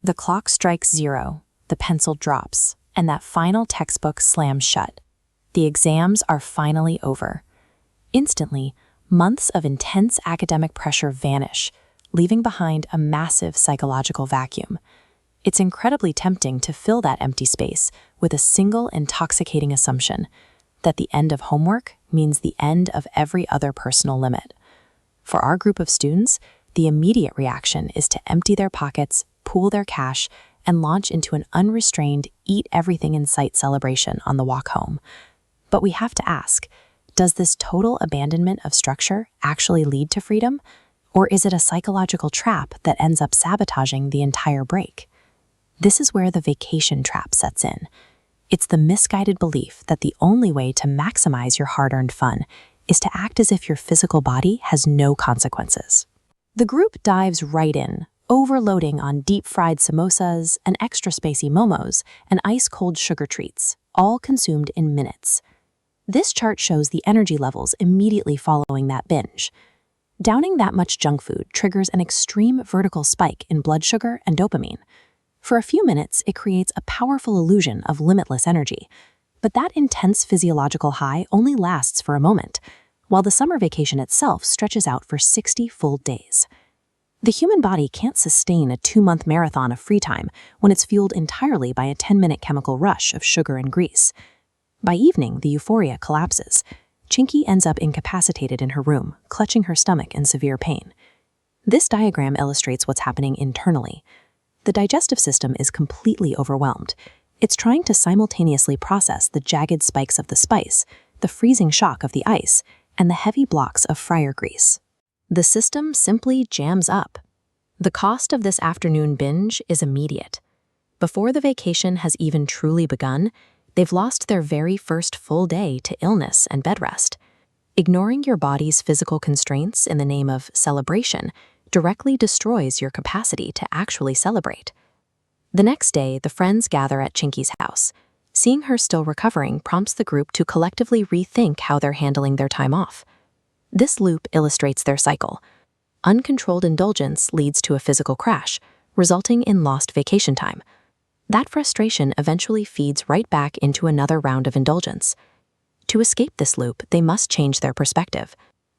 The clock strikes 0, the pencil drops, and that final textbook slams shut. The exams are finally over. Instantly, months of intense academic pressure vanish, leaving behind a massive psychological vacuum. It's incredibly tempting to fill that empty space with a single intoxicating assumption that the end of homework means the end of every other personal limit. For our group of students, the immediate reaction is to empty their pockets, pool their cash, and launch into an unrestrained eat-everything-in-sight celebration on the walk home. But we have to ask, does this total abandonment of structure actually lead to freedom? Or is it a psychological trap that ends up sabotaging the entire break? This is where the vacation trap sets in. It's the misguided belief that the only way to maximize your hard-earned fun is to act as if your physical body has no consequences. The group dives right in, overloading on deep-fried samosas and extra spicy momos and ice-cold sugar treats, all consumed in minutes. This chart shows the energy levels immediately following that binge. Downing that much junk food triggers an extreme vertical spike in blood sugar and dopamine. For a few minutes, it creates a powerful illusion of limitless energy. But that intense physiological high only lasts for a moment, while the summer vacation itself stretches out for 60 full days. The human body can't sustain a 2-month marathon of free time when it's fueled entirely by a 10-minute chemical rush of sugar and grease. By evening, the euphoria collapses. Chinky ends up incapacitated in her room, clutching her stomach in severe pain. This diagram illustrates what's happening internally. The digestive system is completely overwhelmed. It's trying to simultaneously process the jagged spikes of the spice, the freezing shock of the ice, and the heavy blocks of fryer grease. The system simply jams up. The cost of this afternoon binge is immediate. Before the vacation has even truly begun, they've lost their very first full day to illness and bed rest. Ignoring your body's physical constraints in the name of celebration directly destroys your capacity to actually celebrate. The next day, the friends gather at Chinky's house. Seeing her still recovering prompts the group to collectively rethink how they're handling their time off. This loop illustrates their cycle. Uncontrolled indulgence leads to a physical crash, resulting in lost vacation time. That frustration eventually feeds right back into another round of indulgence. To escape this loop, they must change their perspective.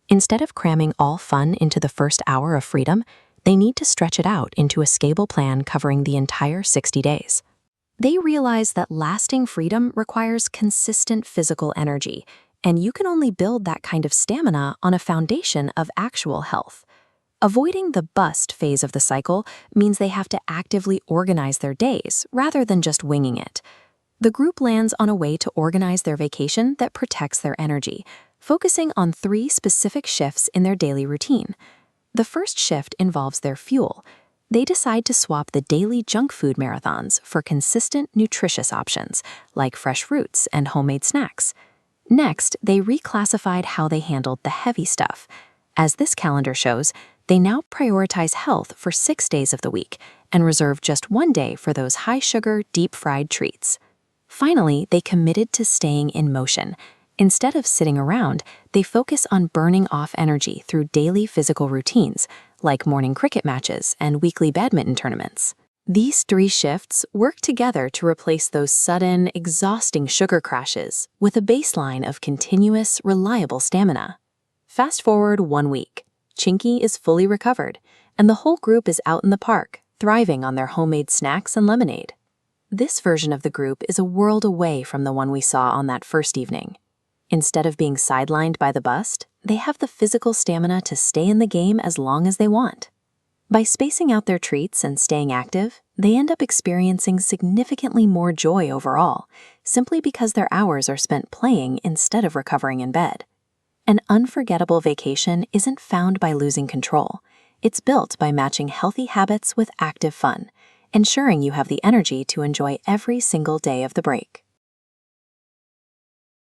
Instead of cramming all fun into the first hour of freedom, they need to stretch it out into a scalable plan covering the entire 60 days. They realize that lasting freedom requires consistent physical energy, and you can only build that kind of stamina on a foundation of actual health. Avoiding the bust phase of the cycle means they have to actively organize their days rather than just winging it. The group lands on a way to organize their vacation that protects their energy, focusing on 3 specific shifts in their daily routine. The first shift involves their fuel. They decide to swap the daily junk food marathons for consistent, nutritious options, like fresh fruits and homemade snacks. Next, they reclassified how they handled the heavy stuff. As this calendar shows, they now prioritize health for 6 days of the week and reserve just 1 day for those high-sugar, deep-fried treats. Finally, they committed to staying in motion. Instead of sitting around, they focus on burning off energy through daily physical routines, like morning cricket matches and weekly badminton tournaments. These 3 shifts work together to replace those sudden, exhausting sugar crashes with a baseline of continuous, reliable stamina. Fast forward 1 week. Chinky is fully recovered, and the whole group is out in the park, thriving on their homemade snacks and lemonade. This version of the group is a world away from the one we saw on that first evening. Instead of being sidelined by the bust, they have the physical stamina to stay in the game as long as they want. By spacing out their treats and staying active, they end up experiencing significantly more joy overall, simply because their hours are spent playing instead of recovering in bed. An unforgettable vacation isn't found by losing control. It's built by matching healthy habits with active fun, ensuring you have the energy to enjoy every single day of the break.